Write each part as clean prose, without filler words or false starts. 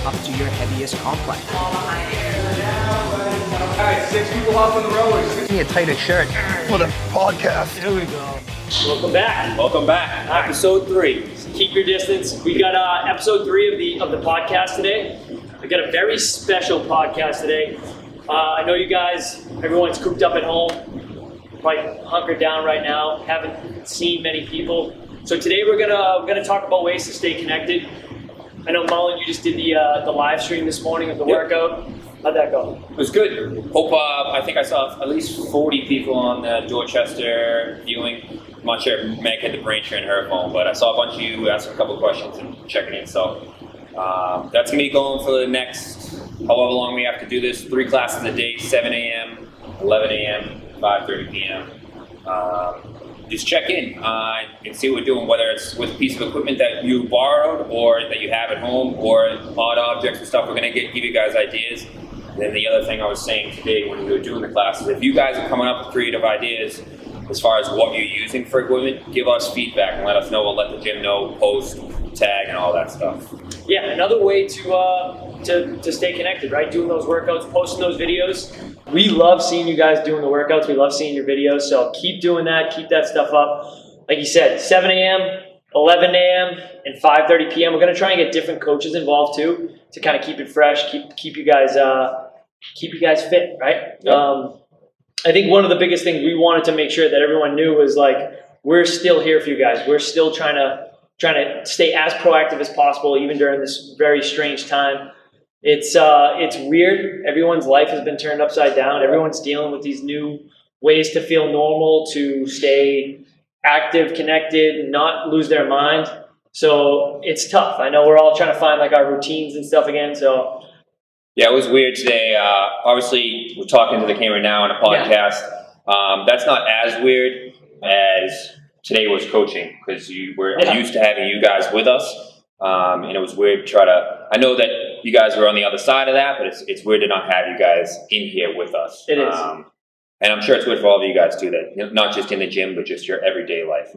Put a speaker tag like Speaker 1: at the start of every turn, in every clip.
Speaker 1: up to your heaviest complex.
Speaker 2: Alright, 6 people up on the rollers.
Speaker 1: Give me a tighter shirt for the podcast.
Speaker 2: Here we go.
Speaker 3: Welcome back.
Speaker 4: Welcome back.
Speaker 3: Episode 3. So keep your distance. We got episode 3 of the podcast today. We got a very special podcast today. I know you guys, everyone's cooped up at home, quite hunkered down right now. Haven't seen many people. So today we're gonna talk about ways to stay connected. I know Mullen, you just did the live stream this morning of the workout. How'd that go?
Speaker 4: It was good. Hope I think I saw at least 40 people on the Dorchester viewing. I'm not sure if Meg had the brain share in her phone, but I saw a bunch of you asking a couple of questions and checking in. So that's gonna be going for the next however long we have to do this. 3 classes a day, 7 a.m., 11 a.m., 5:30 p.m. Just check in and see what we're doing, whether it's with a piece of equipment that you borrowed or that you have at home or odd objects and stuff. We're going to give you guys ideas. And then the other thing I was saying today when we were doing the classes, if you guys are coming up with creative ideas as far as what you're using for equipment, give us feedback and let us know. We'll let the gym know, post, tag, and all that stuff.
Speaker 3: Yeah, another way to stay connected, right? Doing those workouts, posting those videos. We love seeing you guys doing the workouts. We love seeing your videos. So keep doing that. Keep that stuff up. Like you said, 7 a.m., 11 a.m., and 5:30 p.m. We're going to try and get different coaches involved too to kind of keep it fresh, keep you guys fit, right?
Speaker 4: Yep.
Speaker 3: I think one of the biggest things we wanted to make sure that everyone knew was like we're still here for you guys. We're still trying to stay as proactive as possible, even during this very strange time. It's weird. Everyone's life has been turned upside down. Everyone's dealing with these new ways to feel normal, to stay active, connected, not lose their mind. So it's tough. I know we're all trying to find like our routines and stuff again. So
Speaker 4: yeah, it was weird today. Obviously, we're talking to the camera now on a podcast. Yeah. That's not as weird as today was coaching because you were used to having you guys with us. And it was weird to try to, I know that you guys were on the other side of that, but it's weird to not have you guys in here with us.
Speaker 3: It is.
Speaker 4: And I'm sure it's weird for all of you guys too, that not just in the gym, but just your everyday life.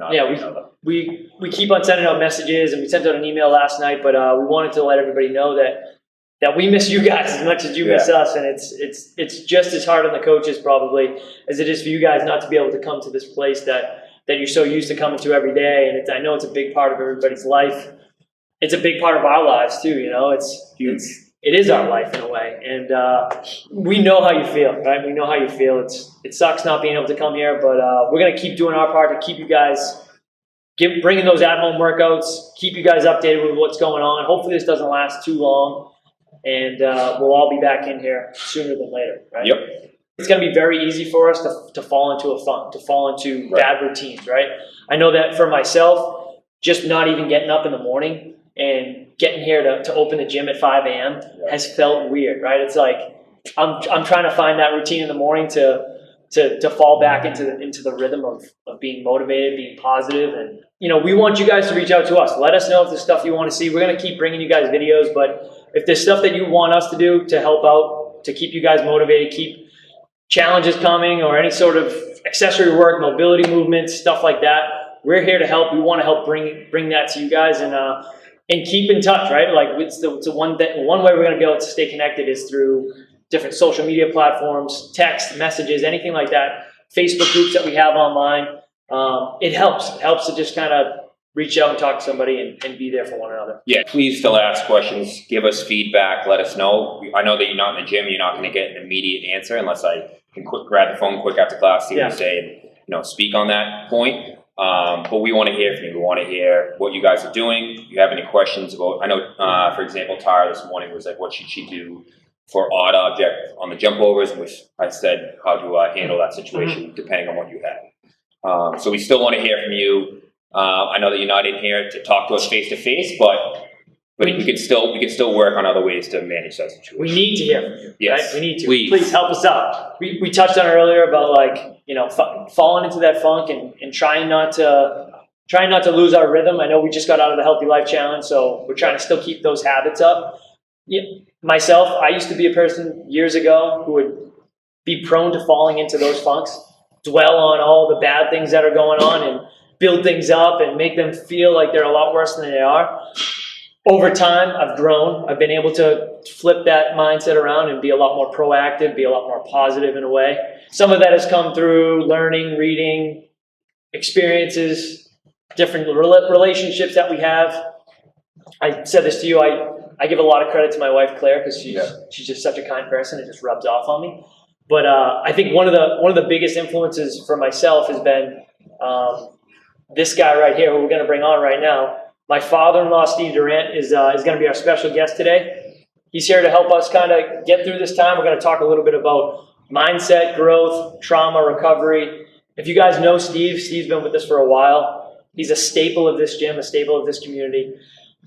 Speaker 3: We keep on sending out messages, and we sent out an email last night, but we wanted to let everybody know that we miss you guys as much as you miss us, and it's just as hard on the coaches probably as it is for you guys not to be able to come to this place that you're so used to coming to every day. And I know it's a big part of everybody's life. It's a big part of our lives too, you know. It is our life in a way, and we know how you feel, right? We know how you feel. It sucks not being able to come here, but we're gonna keep doing our part to keep you guys bringing those at-home workouts, keep you guys updated with what's going on. Hopefully, this doesn't last too long, and we'll all be back in here sooner than later, right?
Speaker 4: Yep.
Speaker 3: It's gonna be very easy for us to fall into a funk, to fall into bad routines, right? I know that for myself, just not even getting up in the morning and getting here to open the gym at 5 a.m. has felt weird, right? It's like I'm trying to find that routine in the morning to fall back into the rhythm of being motivated, being positive. And we want you guys to reach out to us. Let us know if there's stuff you want to see. We're gonna keep bringing you guys videos, but if there's stuff that you want us to do to help out, to keep you guys motivated, keep challenges coming, or any sort of accessory work, mobility movements, stuff like that, we're here to help. We want to help bring that to you guys and keep in touch, right? Like it's one way we're going to be able to stay connected is through different social media platforms, text, messages, anything like that, Facebook groups that we have online. It helps. It helps to just kind of reach out and talk to somebody and be there for one another.
Speaker 4: Yeah, please still ask questions. Give us feedback. Let us know. I know that you're not in the gym. You're not going to get an immediate answer unless I can grab the phone quick after class, see what you say, and speak on that point. But we want to hear from you. We want to hear what you guys are doing. If you have any questions about, I know, for example, Tara this morning was like, what should she do for odd object on the jump overs? Which I said, how do I handle that situation depending on what you have? So we still want to hear from you. I know that you're not in here to talk to us face to face, but we can still work on other ways to manage that situation.
Speaker 3: We need to hear from you.
Speaker 4: Yes,
Speaker 3: right? We need to.
Speaker 4: Please
Speaker 3: help us out. We touched on earlier about falling into that funk and trying not to lose our rhythm. I know we just got out of the Healthy Life Challenge, so we're trying to still keep those habits up. Yeah, myself, I used to be a person years ago who would be prone to falling into those funks, dwell on all the bad things that are going on and build things up and make them feel like they're a lot worse than they are. over time, I've grown. I've been able to flip that mindset around and be a lot more proactive, be a lot more positive in a way. Some of that has come through learning, reading, experiences, different relationships that we have. I said this to you. I give a lot of credit to my wife, Claire, because she's just such a kind person. It just rubs off on me. But I think one of the biggest influences for myself has been this guy right here, who we're going to bring on right now. My father-in-law, Steve DUrant, is going to be our special guest today. He's here to help us kind of get through this time. We're going to talk a little bit about mindset, growth, trauma, recovery. If you guys know Steve, Steve's been with us for a while. He's a staple of this gym, a staple of this community.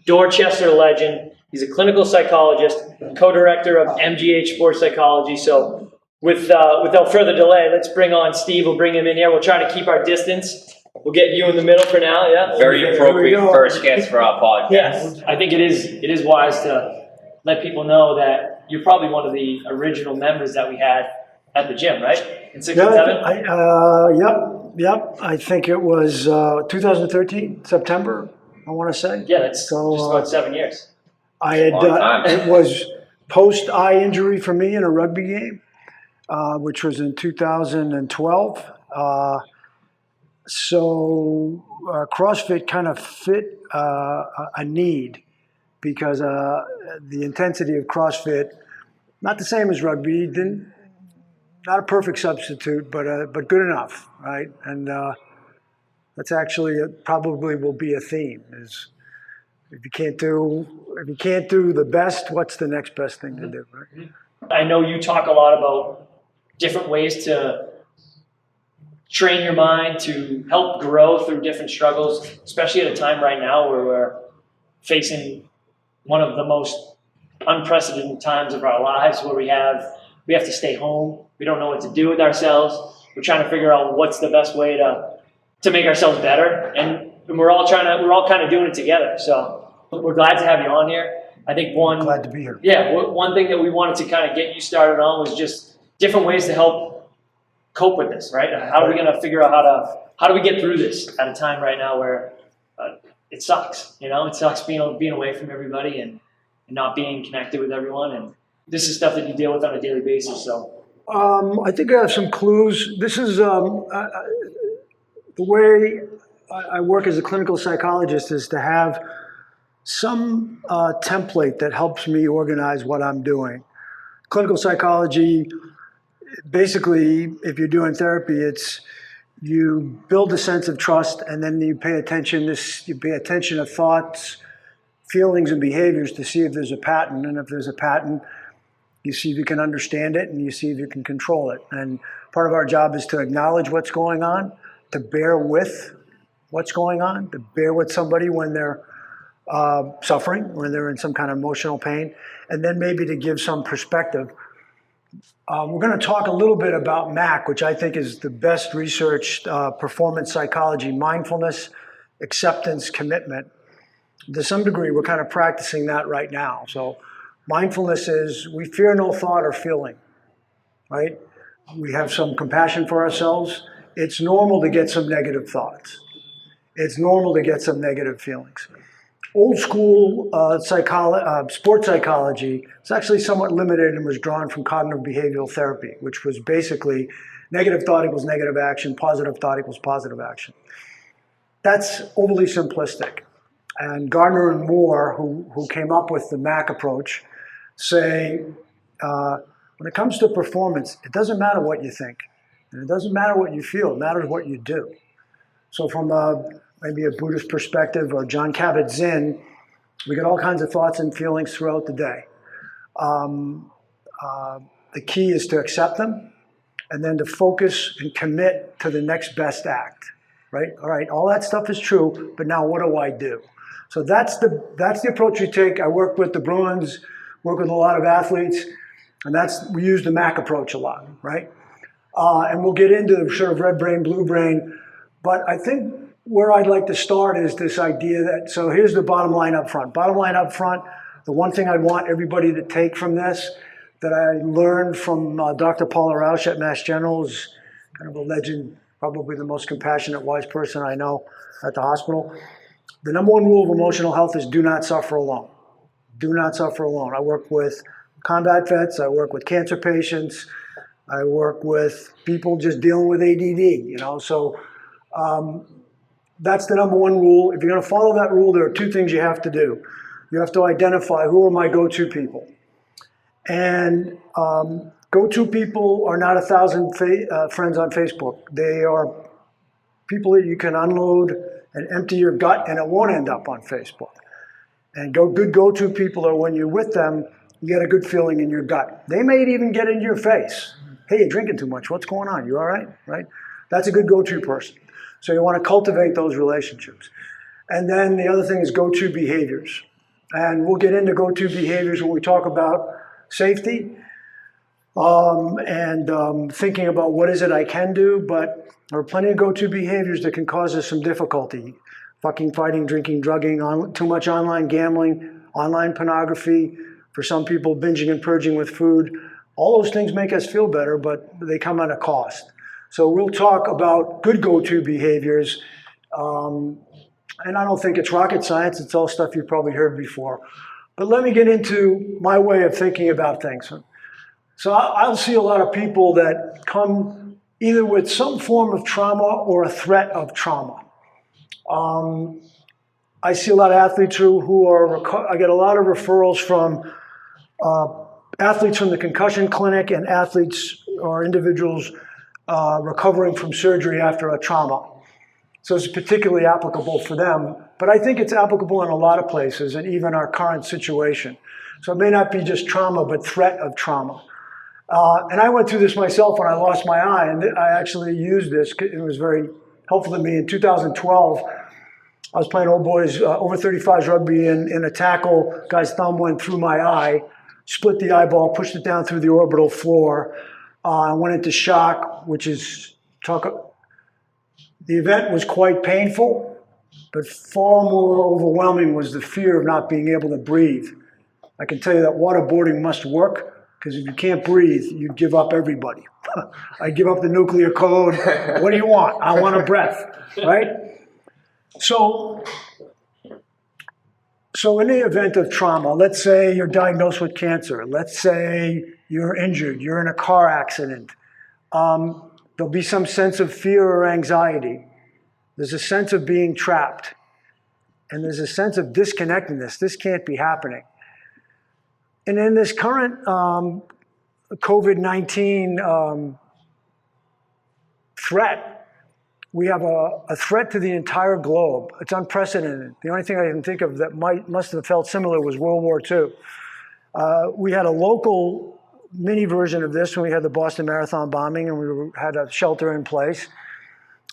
Speaker 3: Dorchester legend. He's a clinical psychologist, co-director of MGH Sports Psychology. So without further delay, let's bring on Steve. We'll bring him in here. We'll try to keep our distance. We'll get you in the middle for now, yeah?
Speaker 4: Very appropriate first guest for our podcast.
Speaker 3: Yeah, I think it is wise to let people know that you're probably one of the original members that we had at the gym, right? In 6 and 7?
Speaker 5: Yep. I think it was 2013, September, I want to say.
Speaker 3: Yeah, that's just about 7 years.
Speaker 5: I had it was post-eye injury for me in a rugby game, which was in 2012. So CrossFit kind of fit a need because the intensity of CrossFit, not the same as rugby, not a perfect substitute, but good enough, right? And that's actually probably will be a theme. Is if you can't do the best, what's the next best thing to do, right?
Speaker 3: I know you talk a lot about different ways to train your mind to help grow through different struggles, especially at a time right now where we're facing one of the most unprecedented times of our lives, where we have to stay home. We don't know what to do with ourselves. We're trying to figure out what's the best way to make ourselves better, and we're all kind of doing it together. So we're glad to have you on here. I think
Speaker 5: Glad to be here.
Speaker 3: Yeah, one thing that we wanted to kind of get you started on was just different ways to help cope with this, right? How are we going to figure out how do we get through this at a time right now where it sucks, it sucks being away from everybody and not being connected with everyone. And this is stuff that you deal with on a daily basis. So
Speaker 5: I think I have some clues. This is the way I work as a clinical psychologist is to have some template that helps me organize what I'm doing. Clinical psychology, basically, if you're doing therapy, it's you build a sense of trust, and then you pay attention to thoughts, feelings, and behaviors to see if there's a pattern. And if there's a pattern, you see if you can understand it, and you see if you can control it. And part of our job is to acknowledge what's going on, to bear with what's going on, to bear with somebody when they're suffering, when they're in some kind of emotional pain, and then maybe to give some perspective. We're going to talk a little bit about MAC, which I think is the best researched performance psychology, mindfulness, acceptance, commitment. To some degree, we're kind of practicing that right now. So mindfulness is we fear no thought or feeling, right? We have some compassion for ourselves. It's normal to get some negative thoughts. It's normal to get some negative feelings. Old school sports psychology is actually somewhat limited and was drawn from cognitive behavioral therapy, which was basically negative thought equals negative action, positive thought equals positive action. That's overly simplistic. And Gardner and Moore, who came up with the MAC approach, say when it comes to performance, it doesn't matter what you think, and it doesn't matter what you feel, it matters what you do. So from maybe a Buddhist perspective or John Kabat-Zinn, we get all kinds of thoughts and feelings throughout the day. The key is to accept them and then to focus and commit to the next best act, right? All right, all that stuff is true, but now what do I do? So that's the approach we take. I work with the Bruins, work with a lot of athletes, and we use the MAC approach a lot, right? And we'll get into sort of red brain, blue brain, but I think where I'd like to start is this idea that, so here's the bottom line up front. Bottom line up front, the one thing I'd want everybody to take from this that I learned from Dr. Paula Rausch at Mass General, is kind of a legend, probably the most compassionate, wise person I know at the hospital, The number one rule of emotional health is do not suffer alone. Do not suffer alone. I work with combat vets. I work with cancer patients. I work with people just dealing with ADD, So that's the number one rule. If you're going to follow that rule, there are two things you have to do. You have to identify who are my go-to people. And go-to people are not 1,000 friends on Facebook. They are people that you can unload and empty your gut, and it won't end up on Facebook. And good go-to people are when you're with them, you get a good feeling in your gut. They may even get into your face. Hey, you're drinking too much. What's going on? You all right? Right? That's a good go-to person. So you want to cultivate those relationships. And then the other thing is go-to behaviors. And we'll get into go-to behaviors when we talk about safety and thinking about what is it I can do. But there are plenty of go-to behaviors that can cause us some difficulty. Fucking, fighting, drinking, drugging, too much online gambling, online pornography, for some people binging and purging with food. All those things make us feel better, but they come at a cost. So we'll talk about good go-to behaviors. And I don't think it's rocket science. It's all stuff you've probably heard before. But let me get into my way of thinking about things. So I'll see a lot of people that come either with some form of trauma or a threat of trauma. I see a lot of athletes who are, I get a lot of referrals from athletes from the concussion clinic and athletes or individuals recovering from surgery after a trauma. So it's particularly applicable for them, but I think it's applicable in a lot of places and even our current situation. So it may not be just trauma, but threat of trauma. And I went through this myself when I lost my eye, and I actually used this. It was very helpful to me. In 2012, I was playing old boys over 35s rugby in a tackle. Guy's thumb went through my eye, split the eyeball, pushed it down through the orbital floor. I went into shock, which is the event was quite painful, but far more overwhelming was the fear of not being able to breathe. I can tell you that waterboarding must work, because if you can't breathe, you give up everybody. I give up the nuclear code. What do you want? I want a breath, right? So in the event of trauma, let's say you're diagnosed with cancer. Let's say you're injured. You're in a car accident. There'll be some sense of fear or anxiety. There's a sense of being trapped. And there's a sense of disconnectedness. This can't be happening. And in this current COVID-19 threat, we have a threat to the entire globe. It's unprecedented. The only thing I can think of that must have felt similar was World War II. We had a local mini version of this when we had the Boston Marathon bombing, and we had a shelter in place.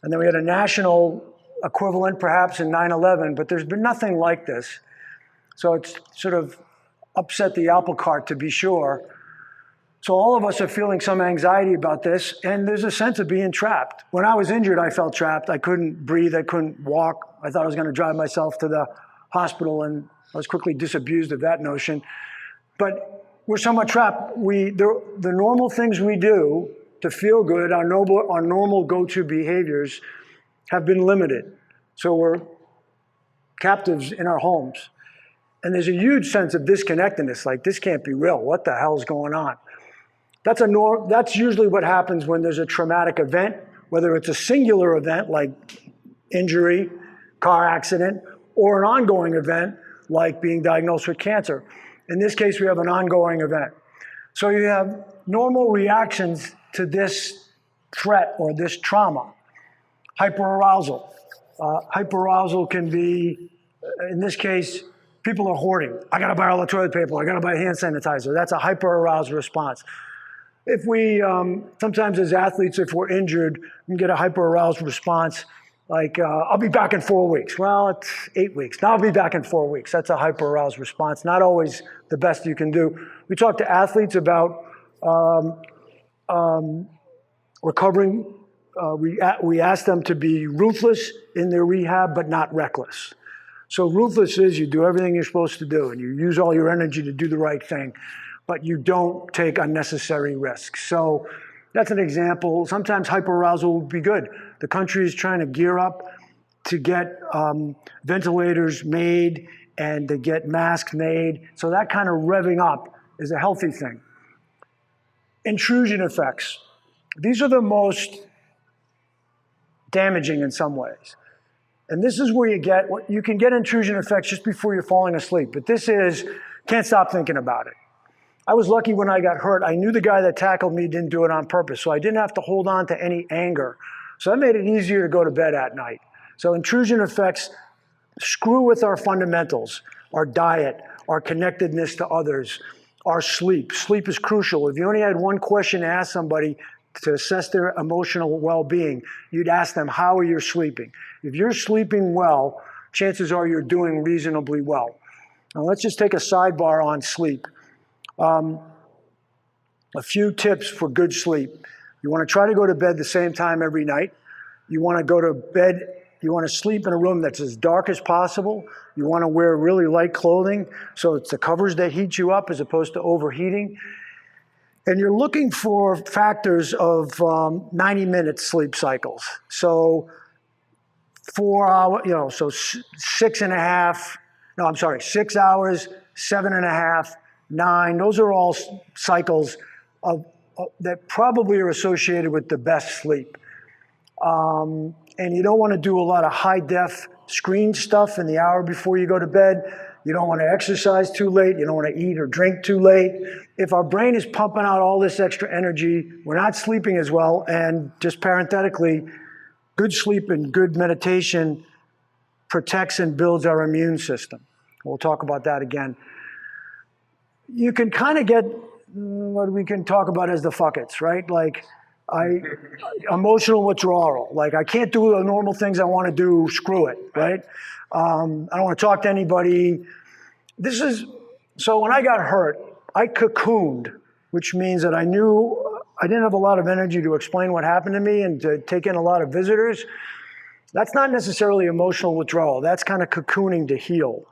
Speaker 5: And then we had a national equivalent perhaps in 9/11, but there's been nothing like this. So it's sort of upset the apple cart, to be sure. So all of us are feeling some anxiety about this, and there's a sense of being trapped. When I was injured, I felt trapped. I couldn't breathe. I couldn't walk. I thought I was going to drive myself to the hospital, and I was quickly disabused of that notion. But we're somewhat trapped. The normal things we do to feel good, our normal go-to behaviors, have been limited. So we're captives in our homes. And there's a huge sense of disconnectedness, like this can't be real. What the hell's going on? That's usually what happens when there's a traumatic event, whether it's a singular event like injury, car accident, or an ongoing event like being diagnosed with cancer. In this case, we have an ongoing event. So you have normal reactions to this threat or this trauma. Hyperarousal. Hyperarousal can be, in this case, people are hoarding. I gotta buy all the toilet paper. I gotta buy hand sanitizer. That's a hyperarousal response. If we, sometimes as athletes, if we're injured, we can get a hyperarousal response like, I'll be back in 4 weeks. Well, it's 8 weeks. Now I'll be back in 4 weeks. That's a hyperarousal response. Not always the best you can do. We talk to athletes about recovering. We ask them to be ruthless in their rehab, but not reckless. So ruthless is you do everything you're supposed to do, and you use all your energy to do the right thing, but you don't take unnecessary risks. So that's an example. Sometimes hyperarousal would be good. The country is trying to gear up to get ventilators made and to get masks made. So that kind of revving up is a healthy thing. Intrusion effects. These are the most damaging in some ways. And this is where you can get intrusion effects just before you're falling asleep. But this is, can't stop thinking about it. I was lucky when I got hurt. I knew the guy that tackled me didn't do it on purpose, so I didn't have to hold on to any anger. So that made it easier to go to bed at night. So intrusion effects screw with our fundamentals, our diet, our connectedness to others, our sleep. Sleep is crucial. If you only had one question to ask somebody to assess their emotional well-being, you'd ask them, how are you sleeping? If you're sleeping well, chances are you're doing reasonably well. Now let's just take a sidebar on sleep. A few tips for good sleep. You want to try to go to bed the same time every night. You want to go to bed, you want to sleep in a room that's as dark as possible. You want to wear really light clothing, so it's the covers that heat you up as opposed to overheating. And you're looking for factors of 90-minute sleep cycles. So 4 hours, so 6.5, 6 hours, 7.5, 9. Those are all cycles that probably are associated with the best sleep. And you don't want to do a lot of high-def screen stuff in the hour before you go to bed. You don't want to exercise too late. You don't want to eat or drink too late. If our brain is pumping out all this extra energy, we're not sleeping as well. And just parenthetically, good sleep and good meditation protects and builds our immune system. We'll talk about that again. You can kind of get what we can talk about as the fuck-its, right? Like emotional withdrawal. Like I can't do the normal things I want to do, screw it, right? I don't want to talk to anybody. So when I got hurt, I cocooned, which means that I knew I didn't have a lot of energy to explain what happened to me and to take in a lot of visitors. That's not necessarily emotional withdrawal. That's kind of cocooning to heal.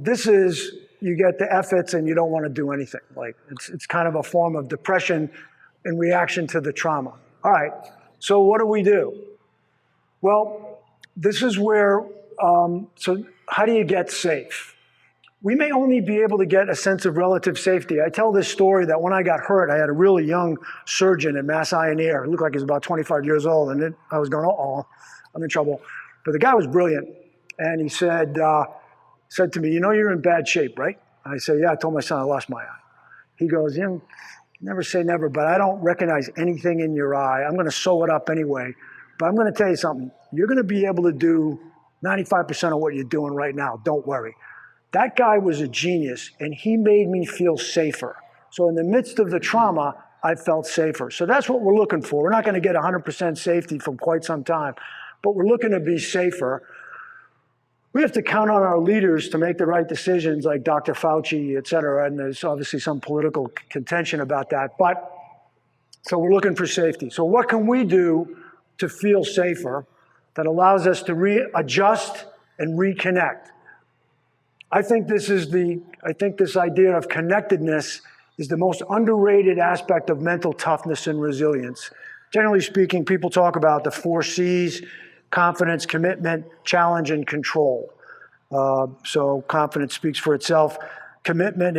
Speaker 5: This is, you get the F-its and you don't want to do anything. Like it's kind of a form of depression in reaction to the trauma. All right, so what do? Well, this is where, so how do you get safe? We may only be able to get a sense of relative safety. I tell this story that when I got hurt, I had a really young surgeon at Mass Eye and Ear. He looked like he was about 25 years old, and then I was going, uh-oh, I'm in trouble. But the guy was brilliant, and he said to me, you know you're in bad shape, right? I said, yeah, I told my son I lost my eye. He goes, never say never, but I don't recognize anything in your eye. I'm going to sew it up anyway. But I'm going to tell you something. You're going to be able to do 95% of what you're doing right now. Don't worry. That guy was a genius, and he made me feel safer. So in the midst of the trauma, I felt safer. So that's what we're looking for. We're not going to get 100% safety from quite some time, but we're looking to be safer. We have to count on our leaders to make the right decisions, like Dr. Fauci, et cetera, and there's obviously some political contention about that. But so we're looking for safety. So what can we do to feel safer that allows us to readjust and reconnect? I think this idea of connectedness is the most underrated aspect of mental toughness and resilience. Generally speaking, people talk about the 4 C's: confidence, commitment, challenge, and control. So confidence speaks for itself. Commitment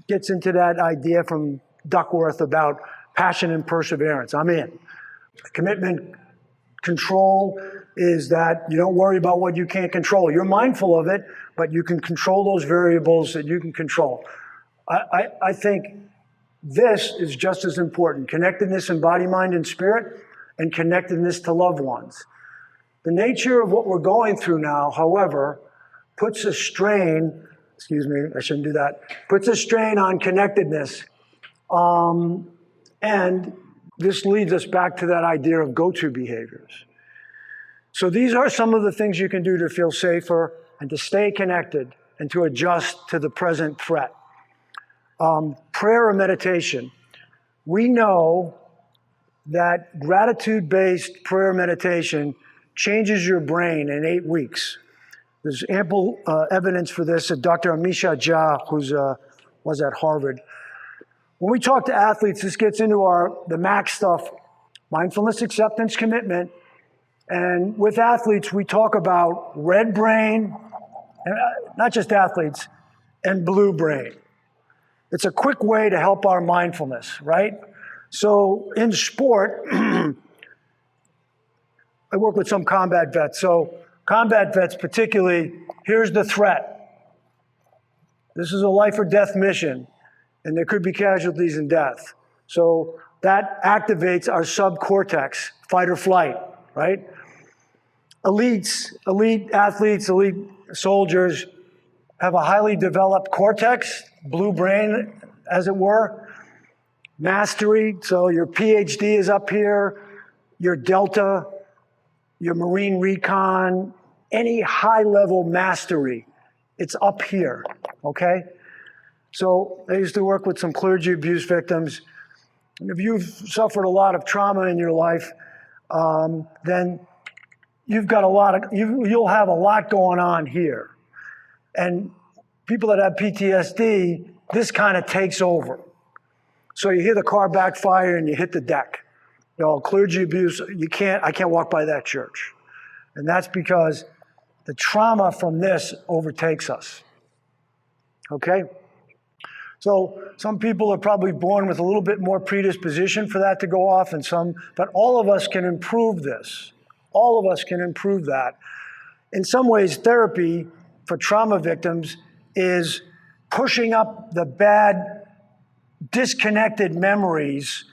Speaker 5: gets into that idea from Duckworth about passion and perseverance. I'm in. Commitment, control is that you don't worry about what you can't control. You're mindful of it, but you can control those variables that you can control. I think this is just as important. Connectedness in body, mind, and spirit, and connectedness to loved ones. The nature of what we're going through now, however, puts a strain, puts a strain on connectedness. And this leads us back to that idea of go-to behaviors. So these are some of the things you can do to feel safer and to stay connected and to adjust to the present threat. Prayer or meditation. We know that gratitude-based prayer meditation changes your brain in 8 weeks. There's ample evidence for this. Dr. Amisha Jha, who was at Harvard. When we talk to athletes, this gets into the MAC stuff: mindfulness, acceptance, commitment, And with athletes, we talk about red brain, and not just athletes, and blue brain. It's a quick way to help our mindfulness, right? So in sport, I work with some combat vets. So combat vets particularly, here's the threat. This is a life or death mission, and there could be casualties and death. So that activates our subcortex, fight or flight, right? Elite athletes, elite soldiers have a highly developed cortex, blue brain, as it were. Mastery, so your PhD is up here, your Delta, your Marine Recon, any high-level mastery, it's up here, okay? So I used to work with some clergy abuse victims. And if you've suffered a lot of trauma in your life, then you've got you'll have a lot going on here. And people that have PTSD, this kind of takes over. So you hear the car backfire and you hit the deck. You know, clergy abuse, I can't walk by that church. And that's because the trauma from this overtakes us. Okay? So some people are probably born with a little bit more predisposition for that to go off, but all of us can improve this. All of us can improve that. In some ways, therapy for trauma victims is pushing up the bad, disconnected memories.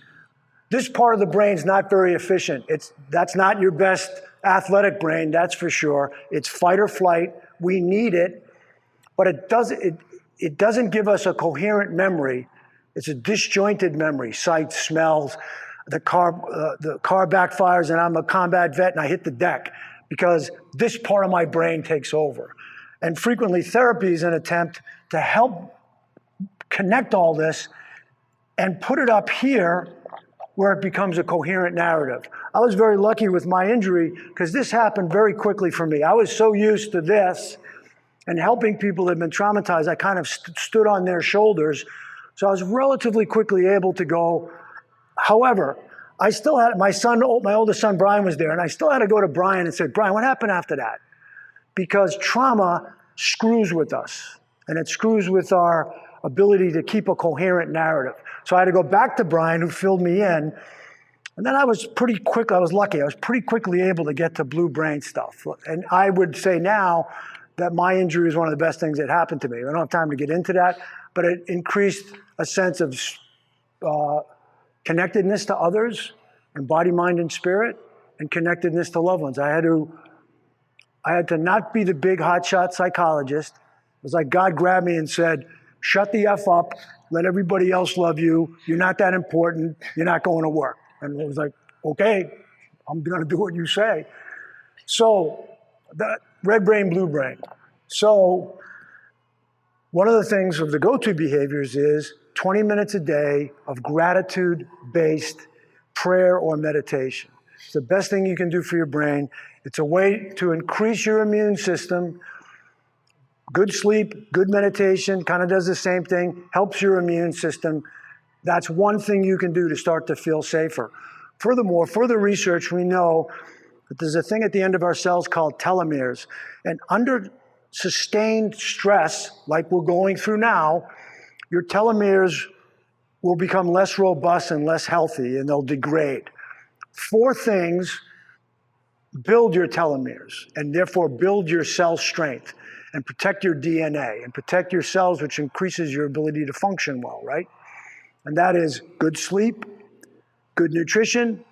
Speaker 5: This part of the brain's not very efficient. That's not your best athletic brain, that's for sure. It's fight or flight. We need it, but it doesn't give us a coherent memory. It's a disjointed memory. Sight, smells, the car backfires and I'm a combat vet and I hit the deck because this part of my brain takes over. And frequently therapy is an attempt to help connect all this and put it up here where it becomes a coherent narrative. I was very lucky with my injury because this happened very quickly for me. I was so used to this and helping people that had been traumatized, I kind of stood on their shoulders. So I was relatively quickly able to go. However, I still had my oldest son, Brian, was there, and I still had to go to Brian and say, Brian, what happened after that? Because trauma screws with us, and it screws with our ability to keep a coherent narrative. So I had to go back to Brian, who filled me in, and then I was pretty quickly able to get to blue brain stuff. And I would say now that my injury is one of the best things that happened to me. I don't have time to get into that, but it increased a sense of connectedness to others, and body, mind, and spirit, and connectedness to loved ones. I had to not be the big hotshot psychologist. It was like God grabbed me and said, shut the F up, let everybody else love you, you're not that important, you're not going to work. And it was like, okay, I'm gonna do what you say. So, that red brain, blue brain. So, one of the things of the go-to behaviors is 20 minutes a day of gratitude-based prayer or meditation. It's the best thing you can do for your brain. It's a way to increase your immune system. Good sleep, good meditation, kind of does the same thing, helps your immune system. That's one thing you can do to start to feel safer. Furthermore, further research, we know that there's a thing at the end of our cells called telomeres. And under sustained stress, like we're going through now, your telomeres will become less robust and less healthy, and they'll degrade. 4 things build your telomeres, and therefore build your cell strength, and protect your DNA, and protect your cells, which increases your ability to function well, right? And that is good sleep, good nutrition,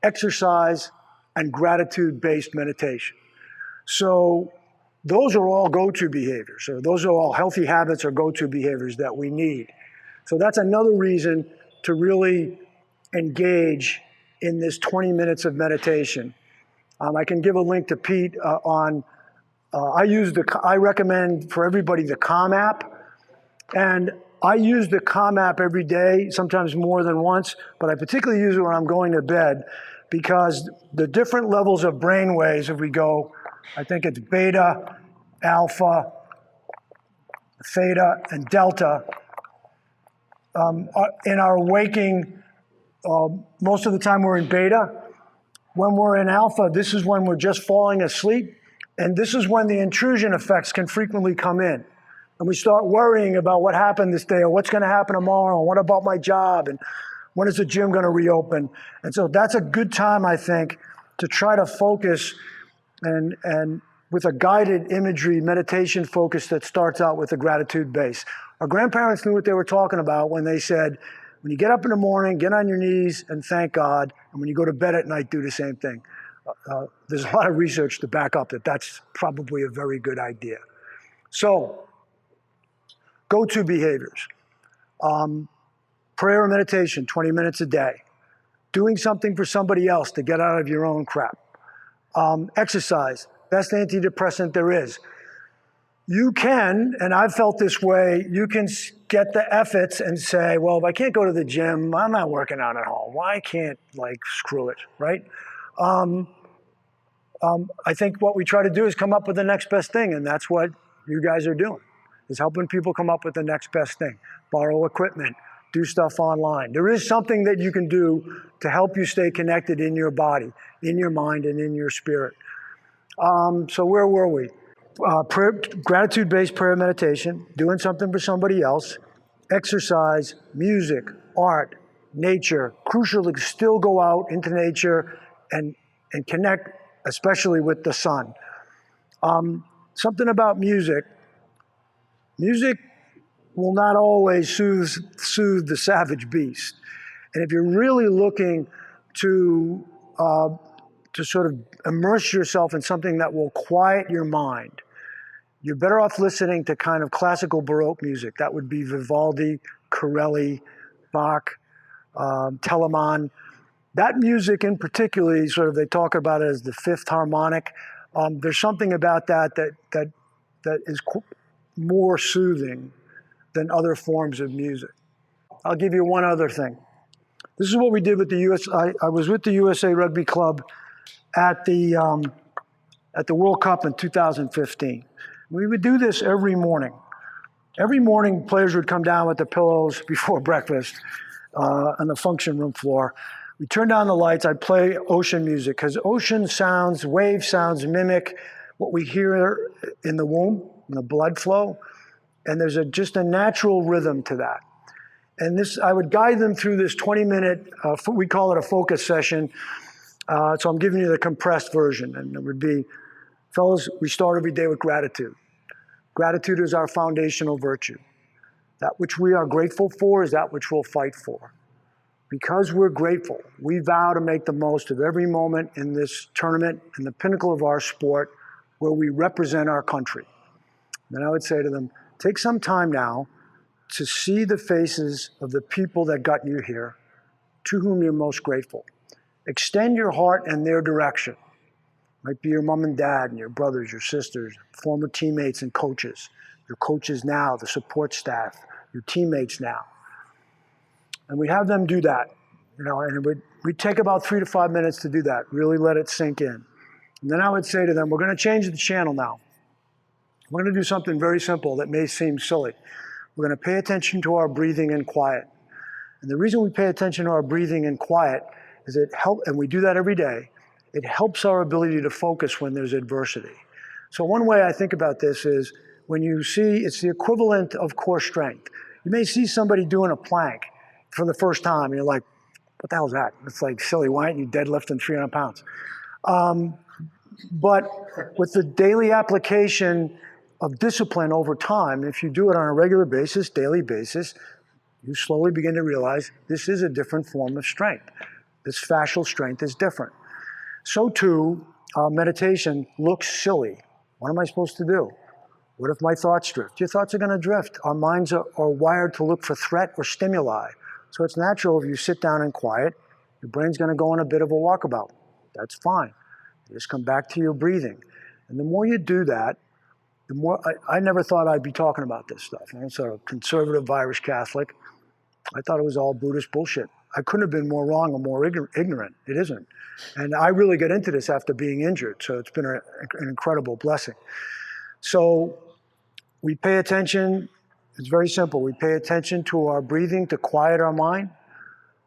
Speaker 5: exercise, and gratitude-based meditation. So those are all go-to behaviors. So those are all healthy habits or go-to behaviors that we need. So that's another reason to really engage in this 20 minutes of meditation. I can give a link to Pete I recommend for everybody the Calm app. And I use the Calm app every day, sometimes more than once, but I particularly use it when I'm going to bed because the different levels of brain waves, if we go, I think it's beta, alpha, theta, and delta, in our waking, most of the time we're in beta, when we're in alpha, this is when we're just falling asleep. And this is when the intrusion effects can frequently come in. And we start worrying about what happened this day or what's going to happen tomorrow. And what about my job? And when is the gym going to reopen? And so that's a good time, I think, to try to focus and with a guided imagery meditation focus that starts out with a gratitude base. Our grandparents knew what they were talking about when they said, when you get up in the morning, get on your knees and thank God. And when you go to bed at night, do the same thing. There's a lot of research to back up that that's probably a very good idea. So, go-to behaviors. Prayer or meditation, 20 minutes a day. Doing something for somebody else to get out of your own crap. Exercise, best antidepressant there is. You can, and I've felt this way, you can get the efforts and say, well, if I can't go to the gym, I'm not working out at home. Why can't, screw it, right? I think what we try to do is come up with the next best thing, and that's what you guys are doing, is helping people come up with the next best thing. Borrow equipment, do stuff online. There is something that you can do to help you stay connected in your body, in your mind, and in your spirit. So where were we? Gratitude-based prayer meditation, doing something for somebody else, exercise, music, art, nature. Crucial to still go out into nature and connect, especially with the sun. Something about music. Music will not always soothe the savage beast. And if you're really looking to sort of immerse yourself in something that will quiet your mind, you're better off listening to kind of classical Baroque music. That would be Vivaldi, Corelli, Bach, Telemann. That music in particular, they talk about it as the fifth harmonic. There's something about that is more soothing than other forms of music. I'll give you one other thing. This is what we did with the US. I was with the USA Rugby Club at the World Cup in 2015. We would do this every morning. Every morning, players would come down with the pillows before breakfast on the function room floor. We turn down the lights. I'd play ocean music because ocean sounds, wave sounds mimic what we hear in the womb, in the blood flow. And there's just a natural rhythm to that. And I would guide them through this 20-minute, we call it a focus session. So I'm giving you the compressed version. And it would be, fellas, we start every day with gratitude. Gratitude is our foundational virtue. That which we are grateful for is that which we'll fight for. Because we're grateful, we vow to make the most of every moment in this tournament, in the pinnacle of our sport, where we represent our country. Then I would say to them, take some time now to see the faces of the people that got you here, to whom you're most grateful. Extend your heart in their direction. It might be your mom and dad and your brothers, your sisters, former teammates and coaches, your coaches now, the support staff, your teammates now. And we have them do that, and we'd take about 3 to 5 minutes to do that, really let it sink in. And then I would say to them, we're going to change the channel now. We're going to do something very simple that may seem silly. We're going to pay attention to our breathing and quiet. And the reason we pay attention to our breathing and quiet is and we do that every day, it helps our ability to focus when there's adversity. So one way I think about this is when you see, it's the equivalent of core strength. You may see somebody doing a plank for the first time, and you're like, what the hell is that? It's like silly, why aren't you deadlifting 300 pounds? But with the daily application of discipline over time, if you do it on a regular basis, daily basis, you slowly begin to realize this is a different form of strength. This fascial strength is different. So too, meditation looks silly. What am I supposed to do? What if my thoughts drift? Your thoughts are going to drift. Our minds are wired to look for threat or stimuli. So it's natural if you sit down and quiet, your brain's going to go on a bit of a walkabout. That's fine. You just come back to your breathing. And the more you do that, the more, I never thought I'd be talking about this stuff. I'm a conservative Irish Catholic. I thought it was all Buddhist bullshit. I couldn't have been more wrong or more ignorant. It isn't. And I really got into this after being injured. So it's been an incredible blessing. So we pay attention. It's very simple. We pay attention to our breathing to quiet our mind.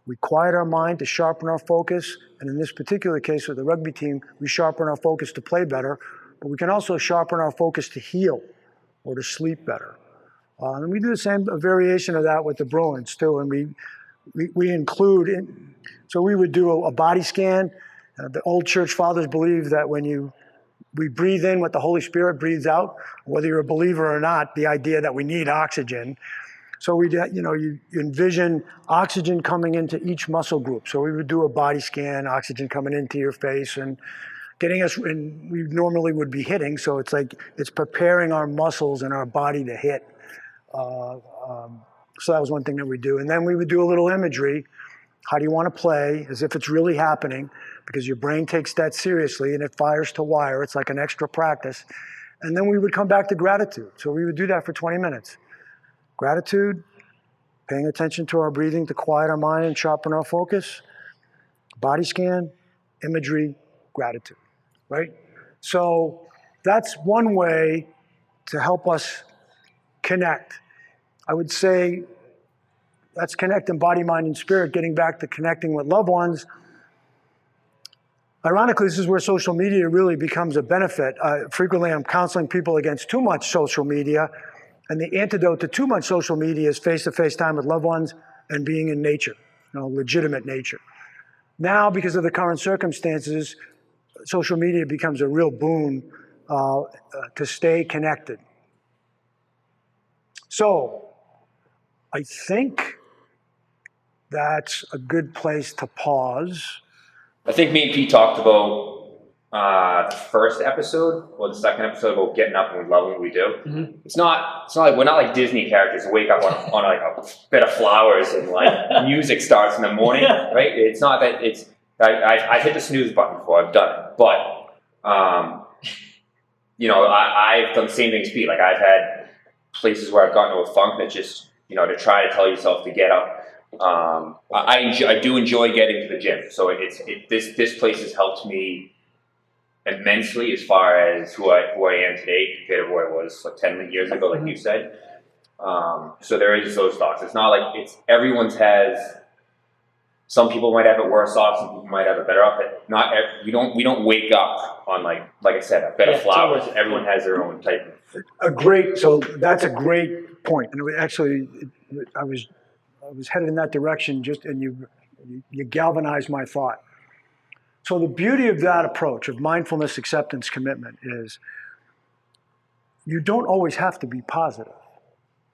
Speaker 5: We quiet our mind to sharpen our focus. And in this particular case with the rugby team, we sharpen our focus to play better, but we can also sharpen our focus to heal or to sleep better. And we do the same variation of that with the Bruins too. And we include, so we would do a body scan. The old church fathers believe that when we breathe in what the Holy Spirit breathes out, whether you're a believer or not, the idea that we need oxygen. So you envision oxygen coming into each muscle group. So we would do a body scan, oxygen coming into your face and getting us, and we normally would be hitting. So it's like, it's preparing our muscles and our body to hit. So that was one thing that we do. And then we would do a little imagery. How do you want to play? As if it's really happening, because your brain takes that seriously and it fires to wire. It's like an extra practice. And then we would come back to gratitude. So we would do that for 20 minutes. Gratitude, paying attention to our breathing to quiet our mind and sharpen our focus. Body scan, imagery, gratitude, right? So that's one way to help us connect. I would say that's connecting body, mind, and spirit, getting back to connecting with loved ones. Ironically, this is where social media really becomes a benefit. Frequently, I'm counseling people against too much social media, and the antidote to too much social media is face-to-face time with loved ones and being in nature, legitimate nature. Now, because of the current circumstances, social media becomes a real boon to stay connected. So, I think that's a good place to pause.
Speaker 4: I think me and Pete talked about the first episode or the second episode about getting up and we love what we do. Mm-hmm. It's not like we're not like Disney characters who wake up on like a bed of flowers and like music starts in the morning, right? It's not that it's. I've hit the snooze button before. I've done it, but I've done the same thing as Pete. Like I've had places where I've gotten to a funk that just to try to tell yourself to get up. I do enjoy getting to the gym, so this place has helped me immensely as far as who I am today compared to who I was like 10 years ago, like you said. So there is those thoughts. It's not like everyone's has. Some people might have it worse off. Some people might have it better off. We don't wake up on like I said, a bed of flowers. Everyone has their own type of.
Speaker 5: So that's a great point. And actually, I was headed in that direction and you galvanized my thought. So the beauty of that approach of mindfulness, acceptance, commitment is you don't always have to be positive.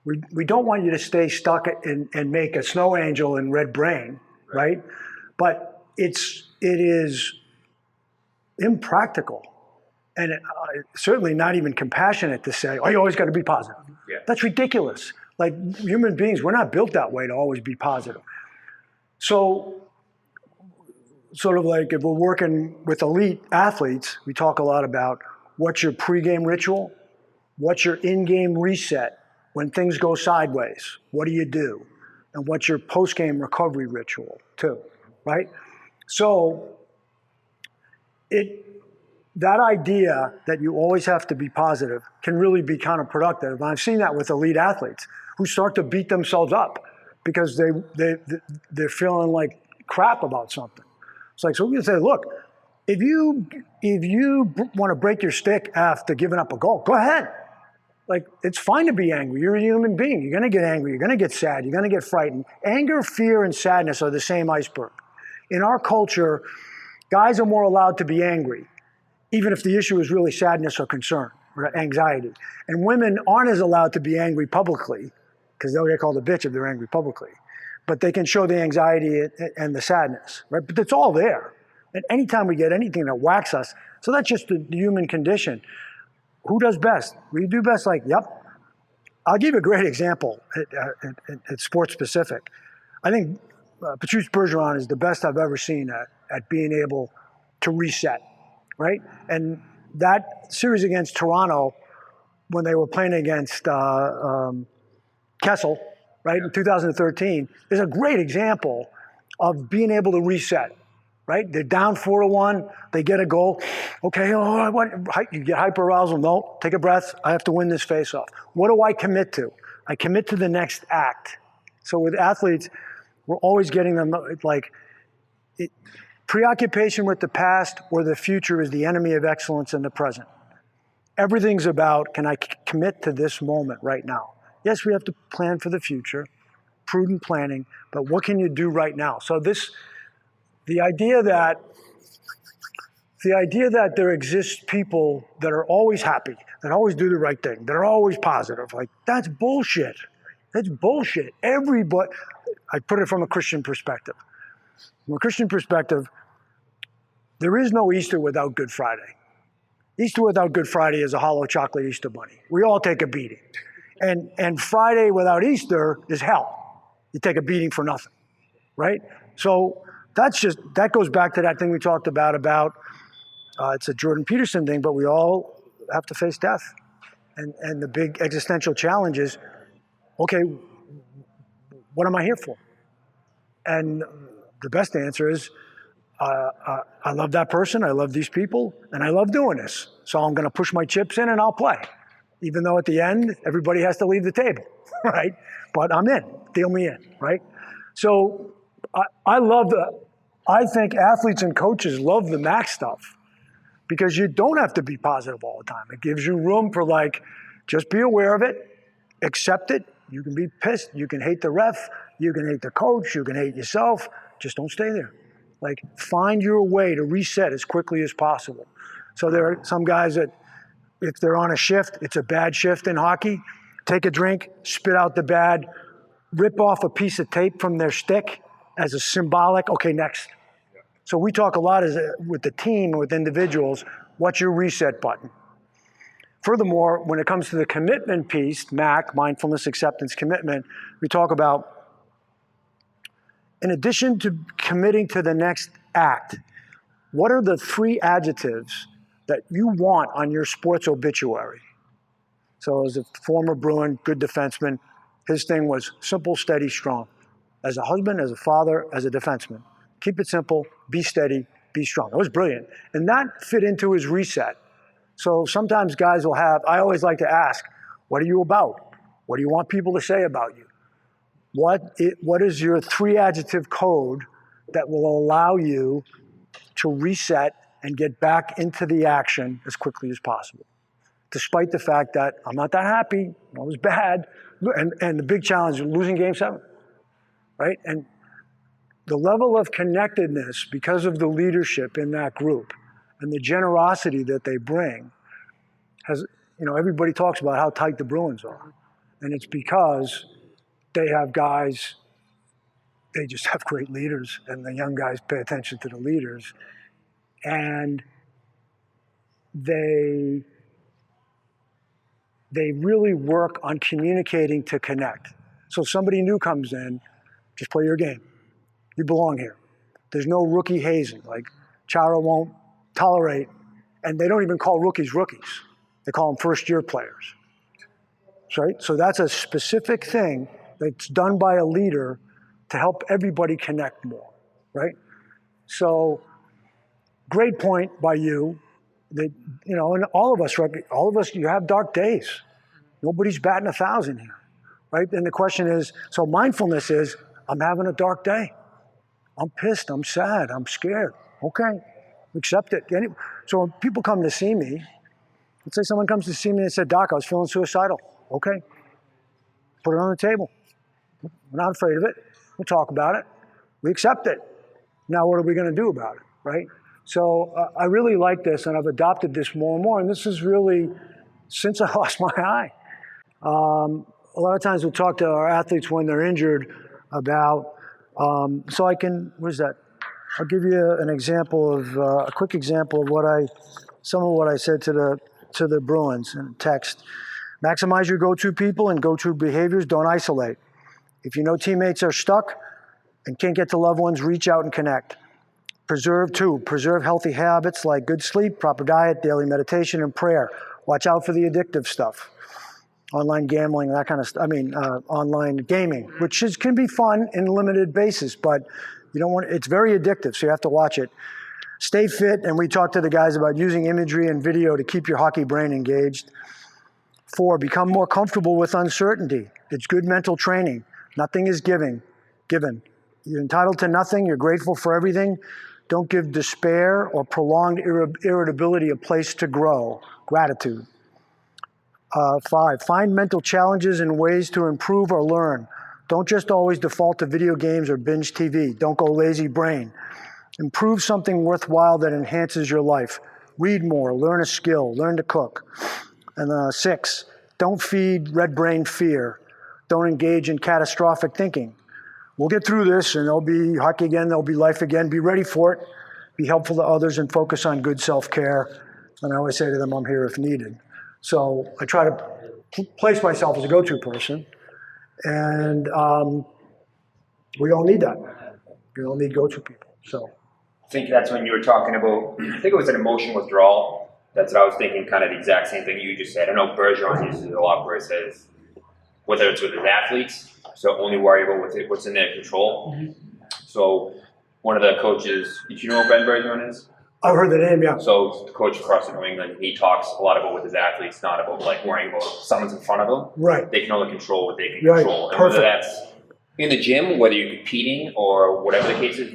Speaker 5: We don't want you to stay stuck and make a snow angel in red brain, right? But it is impractical and certainly not even compassionate to say, oh, you always got to be positive. Yeah. That's ridiculous. Like human beings, we're not built that way to always be positive. So sort of like if we're working with elite athletes, we talk a lot about what's your pregame ritual, what's your in-game reset when things go sideways, what do you do? And what's your post-game recovery ritual too, right? So that idea that you always have to be positive can really be counterproductive. And I've seen that with elite athletes who start to beat themselves up because they're feeling like crap about something. It's like, so we can say, look, if you want to break your stick after giving up a goal, go ahead. Like, it's fine to be angry. You're a human being. You're going to get angry. You're going to get sad. You're going to get frightened. Anger, fear, and sadness are the same iceberg. In our culture, guys are more allowed to be angry, even if the issue is really sadness or concern or anxiety. And women aren't as allowed to be angry publicly because they'll get called a bitch if they're angry publicly. But they can show the anxiety and the sadness, right? But it's all there. And anytime we get anything that whacks us, so that's just the human condition. Who does best? We do best like, yep. I'll give you a great example at sports specific. I think Patrice Bergeron is the best I've ever seen at being able to reset, right? And that series against Toronto, when they were playing against Kessel, right, in 2013, is a great example of being able to reset, right? They're down 4-1, they get a goal. Okay, you get hyper-arousal. No, take a breath. I have to win this face-off. What do I commit to? I commit to the next act. So with athletes, We're always getting them, preoccupation with the past or the future is the enemy of excellence in the present. Everything's about, can I commit to this moment right now? Yes, we have to plan for the future, prudent planning, but what can you do right now? So the idea that there exist people that are always happy, that always do the right thing, that are always positive, like, that's bullshit. That's bullshit. Everybody, I put it from a Christian perspective. From a Christian perspective, there is no Easter without Good Friday. Easter without Good Friday is a hollow chocolate Easter bunny. We all take a beating. And Friday without Easter is hell. You take a beating for nothing, right? So that goes back to that thing we talked about it's a Jordan Peterson thing, but we all have to face death. And the big existential challenge is, okay, what am I here for? And the best answer is, I love that person, I love these people, and I love doing this. So I'm going to push my chips in and I'll play. Even though at the end, everybody has to leave the table, right? But I'm in, deal me in, right? So I think athletes and coaches love the max stuff because you don't have to be positive all the time. It gives you room for just be aware of it, accept it. You can be pissed, you can hate the ref, you can hate the coach, you can hate yourself, just don't stay there. Find your way to reset as quickly as possible. So there are some guys that, if they're on a shift, it's a bad shift in hockey, take a drink, spit out the bad, rip off a piece of tape from their stick as a symbolic, okay, next. So we talk a lot with the team, with individuals, what's your reset button? Furthermore, when it comes to the commitment piece, MAC, mindfulness, acceptance, commitment, we talk about, in addition to committing to the next act, what are the 3 adjectives that you want on your sports obituary? So as a former Bruin, good defenseman, his thing was simple, steady, strong. As a husband, as a father, as a defenseman. Keep it simple, be steady, be strong. That was brilliant. And that fit into his reset. So sometimes guys will I always like to ask, what are you about? What do you want people to say about you? What is your 3 adjective code that will allow you to reset and get back into the action as quickly as possible? Despite the fact that I'm not that happy, it was bad, and the big challenge is losing game 7, right? And the level of connectedness because of the leadership in that group and the generosity that they bring everybody talks about how tight the Bruins are. And it's because they have guys, they just have great leaders, and the young guys pay attention to the leaders. And they really work on communicating to connect. So if somebody new comes in, just play your game. You belong here. There's no rookie hazing. Chara won't tolerate, and they don't even call rookies rookies. They call them first-year players. Right? So that's a specific thing that's done by a leader to help everybody connect more, right? So great point by you that, and all of us, you have dark days. Nobody's batting 1,000 here, right? And the question is, so mindfulness is, I'm having a dark day. I'm pissed, I'm sad, I'm scared. Okay, accept it. So when people come to see me, let's say someone comes to see me and said, Doc, I was feeling suicidal. Okay, put it on the table. We're not afraid of it. We'll talk about it. We accept it. Now what are we going to do about it, right? So I really like this, and I've adopted this more and more, and this is really since I lost my eye. A lot of times we'll talk to our athletes when they're injured about, what is that? I'll give you an example of, a quick example of some of what I said to the Bruins in text. Maximize your go-to people and go-to behaviors, don't isolate. If you know teammates are stuck and can't get to loved ones, reach out and connect. Preserve healthy habits like good sleep, proper diet, daily meditation, and prayer. Watch out for the addictive stuff. Online gambling, that kind of stuff. Online gaming, which can be fun in limited basis, but you don't want, it's very addictive, so you have to watch it. Stay fit, and we talked to the guys about using imagery and video to keep your hockey brain engaged. 4, become more comfortable with uncertainty. It's good mental training. Nothing is given. You're entitled to nothing. You're grateful for everything. Don't give despair or prolonged irritability a place to grow. Gratitude. 5, find mental challenges and ways to improve or learn. Don't just always default to video games or binge TV. Don't go lazy brain. Improve something worthwhile that enhances your life. Read more, learn a skill, learn to cook. And 6, don't feed red brain fear. Don't engage in catastrophic thinking. We'll get through this and there'll be hockey again, there'll be life again. Be ready for it. Be helpful to others and focus on good self-care. And I always say to them, I'm here if needed. So I try to place myself as a go-to person. And we all need that. We all need go-to people. So
Speaker 4: I think that's when you were talking about, I think it was an emotion withdrawal. That's what I was thinking, kind of the exact same thing you just said. I know Bergeron uses it a lot where it says, whether it's with his athletes, so only worry about what's in their control. Mm-hmm. So one of the coaches, did you know what Ben Bergeron is?
Speaker 5: I've heard the name, yeah.
Speaker 4: So the coach across New England, he talks a lot about with his athletes, not about like worrying about someone's in front of them.
Speaker 5: Right.
Speaker 4: They can only control what they can
Speaker 5: Right.
Speaker 4: control. And
Speaker 5: Perfect.
Speaker 4: whether that's in the gym, whether you're competing or whatever the case is,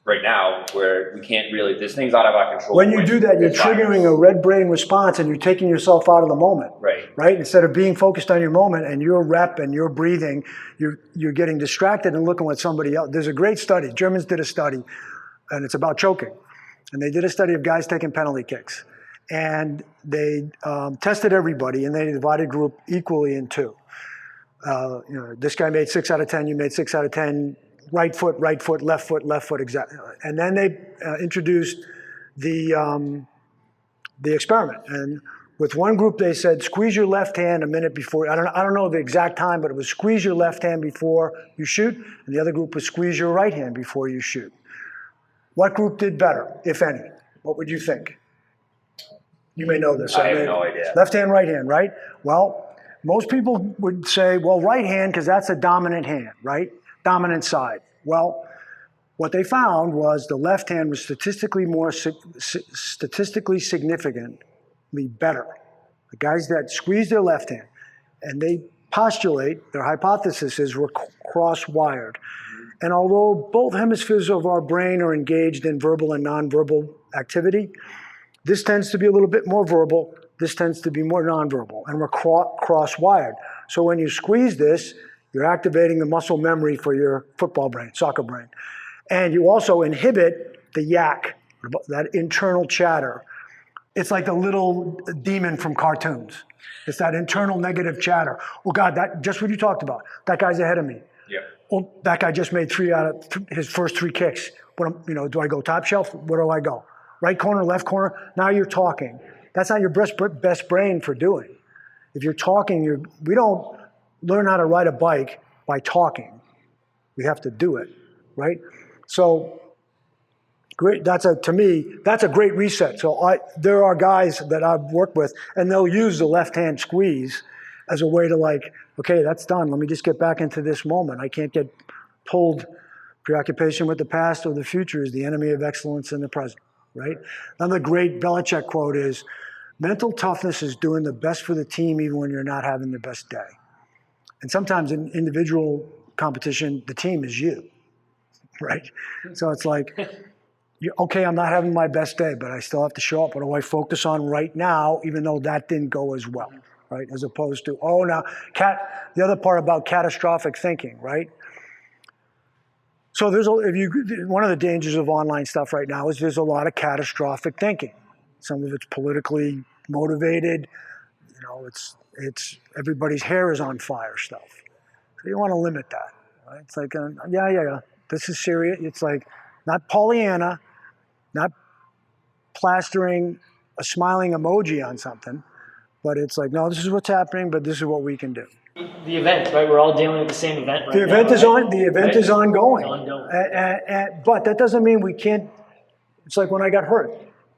Speaker 4: right now, where we can't really, this thing's out of our control.
Speaker 5: When you do that, you're triggering a red brain response and you're taking yourself out of the moment.
Speaker 4: Right.
Speaker 5: Right? Instead of being focused on your moment and your rep and your breathing, you're getting distracted and looking at somebody else. There's a great study. Germans did a study, and it's about choking. And they did a study of guys taking penalty kicks. And they tested everybody, and they divided group equally in two. This guy made 6 out of 10, you made 6 out of 10, right foot, left foot, exactly. And then they introduced the experiment. And with one group, they said, squeeze your left hand a minute before, I don't know the exact time, but it was squeeze your left hand before you shoot. And the other group was squeeze your right hand before you shoot. What group did better, if any? What would you think? You may know this.
Speaker 4: I have no idea.
Speaker 5: Left hand, right hand, right? Well, most people would say, well, right hand, because that's a dominant hand, right? Dominant side. Well, what they found was the left hand was statistically significantly better. The guys that squeezed their left hand, and they postulate, their hypothesis is we're cross-wired. And although both hemispheres of our brain are engaged in verbal and nonverbal activity, this tends to be a little bit more verbal, this tends to be more nonverbal, and we're cross-wired. So when you squeeze this, you're activating the muscle memory for your football brain, soccer brain. And you also inhibit the yak, that internal chatter. It's like the little demon from cartoons. It's that internal negative chatter. Oh God, that just what you talked about. That guy's ahead of me.
Speaker 4: Yeah.
Speaker 5: Oh, that guy just made 3 out of his first 3 kicks. Do I go top shelf? Where do I go? Right corner, left corner? Now you're talking. That's not your best brain for doing. If you're talking, we don't learn how to ride a bike by talking. We have to do it, right? So great. To me, that's a great reset. So there are guys that I've worked with, and they'll use the left-hand squeeze as a way to okay, that's done. Let me just get back into this moment. I can't get pulled. Preoccupation with the past or the future is the enemy of excellence in the present, right? Another great Belichick quote is, mental toughness is doing the best for the team even when you're not having the best day. And sometimes in individual competition, the team is you, right? So it's like, okay, I'm not having my best day, but I still have to show up. What do I focus on right now, even though that didn't go as well, right? As opposed to, the other part about catastrophic thinking, right? So one of the dangers of online stuff right now is there's a lot of catastrophic thinking. Some of it's politically motivated. It's everybody's hair is on fire stuff. So you want to limit that. Right? It's like, yeah. This is serious. It's like not Pollyanna, not plastering a smiling emoji on something, but it's like, no, this is what's happening, but this is what we can do.
Speaker 3: The event, right? We're all dealing with the same event right now.
Speaker 5: The event is ongoing.
Speaker 3: It's ongoing.
Speaker 5: But that doesn't mean we can't. It's like when I got hurt.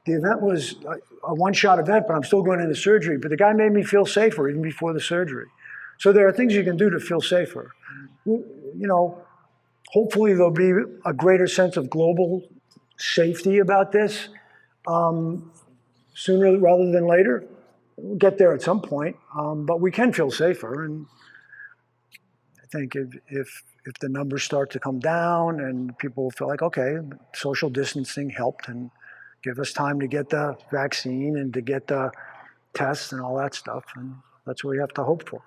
Speaker 5: The event was a one-shot event, but I'm still going into surgery. But the guy made me feel safer even before the surgery. So there are things you can do to feel safer. Hopefully there'll be a greater sense of global safety about this sooner rather than later. We'll get there at some point, but we can feel safer. And think if the numbers start to come down and people feel like, okay, social distancing helped and give us time to get the vaccine and to get the tests and all that stuff, and that's what we have to hope for.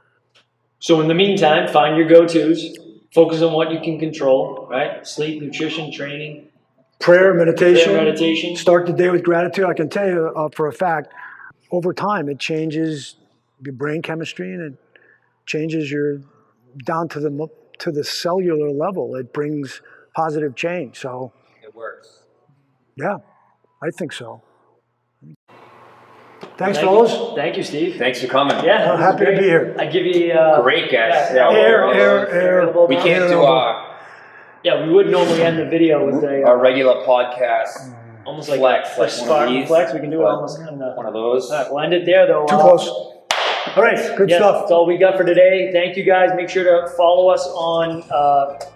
Speaker 3: So in the meantime, find your go-tos, focus on what you can control, right? Sleep, nutrition, training.
Speaker 5: Prayer, meditation.
Speaker 3: Prayer, meditation.
Speaker 5: Start the day with gratitude. I can tell you for a fact, over time, it changes your brain chemistry and it changes your down to the cellular level. It brings positive change. So
Speaker 4: It works.
Speaker 5: yeah, I think so. Thanks, fellas.
Speaker 3: Thank you, Steve.
Speaker 4: Thanks for coming.
Speaker 3: Yeah, this is
Speaker 5: Happy to
Speaker 3: great.
Speaker 5: be here.
Speaker 3: I give you
Speaker 4: Great guest.
Speaker 3: Yeah,
Speaker 5: Air.
Speaker 4: We can't do
Speaker 3: Yeah, we would normally end the video with
Speaker 4: our regular podcast.
Speaker 3: almost like
Speaker 4: Flex,
Speaker 3: a
Speaker 4: like one of
Speaker 3: Spartan
Speaker 4: these.
Speaker 3: flex. We can do it almost on the.
Speaker 4: One of those.
Speaker 3: All right, we'll end it there though.
Speaker 5: Too close. All right, good
Speaker 3: Yes,
Speaker 5: stuff.
Speaker 3: that's all we got for today. Thank you guys. Make sure to follow us on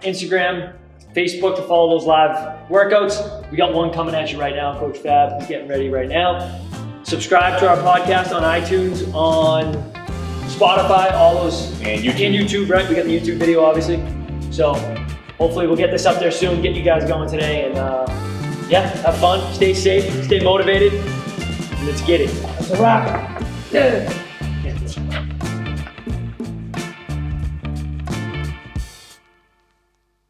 Speaker 3: Instagram, Facebook to follow those live workouts. We got one coming at you right now. Coach Fab is getting ready right now. Subscribe to our podcast on iTunes, on Spotify, all those.
Speaker 4: And YouTube.
Speaker 3: And YouTube, right? We got the YouTube video, obviously. So hopefully we'll get this up there soon, get you guys going today. And yeah, have fun, stay safe, stay motivated, and let's get it. That's a wrap. Yeah.